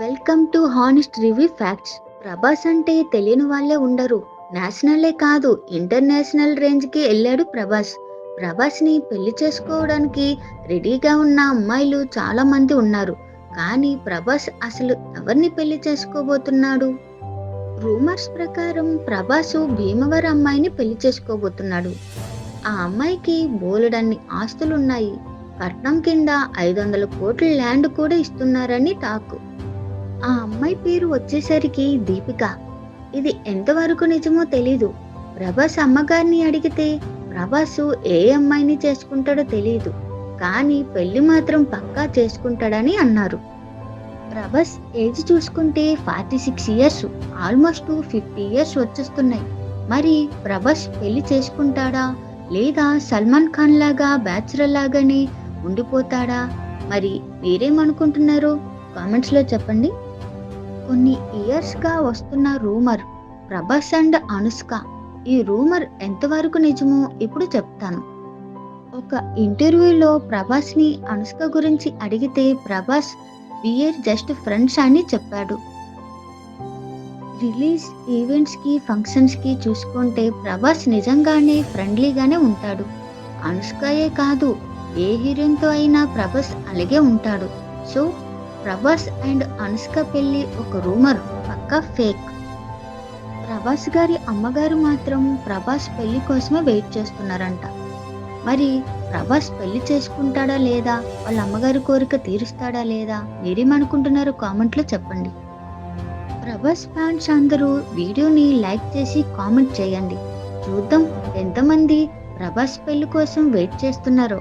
Welcome to honest review facts. Prabhas అంటే తెలియని వాళ్ళే ఉండరు. నేషనలే కాదు, ఇంటర్నేషనల్ రేంజ్కి వెళ్ళాడు ప్రభాస్. ప్రభాస్ని పెళ్లి చేసుకోవడానికి రెడీగా ఉన్న అమ్మాయిలు చాలా మంది ఉన్నారు. కానీ ప్రభాస్ అసలు ఎవరిని పెళ్లి చేసుకోబోతున్నాడు? రూమర్స్ ప్రకారం ప్రభాస్ భీమవరం అమ్మాయిని పెళ్లి చేసుకోబోతున్నాడు. ఆ అమ్మాయికి బోలెడన్ని ఆస్తులున్నాయి. కట్నం కింద 500 కోట్ల ల్యాండ్ కూడా ఇస్తున్నారని టాక్. ఆ అమ్మాయి పేరు వచ్చేసరికి దీపిక. ఇది ఎంతవరకు నిజమో తెలీదు. ప్రభాస్ అమ్మగారిని అడిగితే ప్రభాస్ ఏ అమ్మాయిని చేసుకుంటాడో తెలీదు, కానీ పెళ్లి మాత్రం పక్కా చేసుకుంటాడని అన్నారు. ప్రభాస్ ఏజ్ చూసుకుంటే 46 ఇయర్స్, ఆల్మోస్ట్ 50 ఇయర్స్ వచ్చేస్తున్నాయి. మరి ప్రభాస్ పెళ్లి చేసుకుంటాడా, లేదా సల్మాన్ ఖాన్ లాగా బ్యాచులర్ లాగానే ఉండిపోతాడా? మరి మీరేమనుకుంటున్నారు? కామెంట్స్లో చెప్పండి. కొన్ని ఇయర్స్గా వస్తున్న రూమర్ ప్రభాస్ అండ్ అనుష్క. ఈ రూమర్ ఎంతవరకు నిజమో ఇప్పుడు చెప్తాను. ఒక ఇంటర్వ్యూలో ప్రభాస్ని అనుష్క గురించి అడిగితే ప్రభాస్ వీఆర్ జస్ట్ ఫ్రెండ్స్ అని చెప్పాడు. రిలీజ్ ఈవెంట్స్కి ఫంక్షన్స్కి చూసుకుంటే ప్రభాస్ నిజంగానే ఫ్రెండ్లీగానే ఉంటాడు. అనుష్కయే కాదు, ఏ హీరోయిన్తో అయినా ప్రభాస్ అలాగే ఉంటాడు. సో ప్రభాస్ అండ్ అనుష్క పెళ్లి ఒక రూమర్, పక్కా ఫేక్. ప్రభాస్ గారి అమ్మగారు మాత్రం ప్రభాస్ పెళ్లి కోసమే వెయిట్ చేస్తున్నారంట. మరి ప్రభాస్ పెళ్లి చేసుకుంటాడా లేదా, వాళ్ళ అమ్మగారి కోరిక తీరుస్తాడా లేదా, మీరేమనుకుంటున్నారో కామెంట్లో చెప్పండి. ప్రభాస్ ఫ్యాన్స్ అందరూ వీడియోని లైక్ చేసి కామెంట్ చేయండి. చూద్దాం ఎంతమంది ప్రభాస్ పెళ్లి కోసం వెయిట్ చేస్తున్నారో.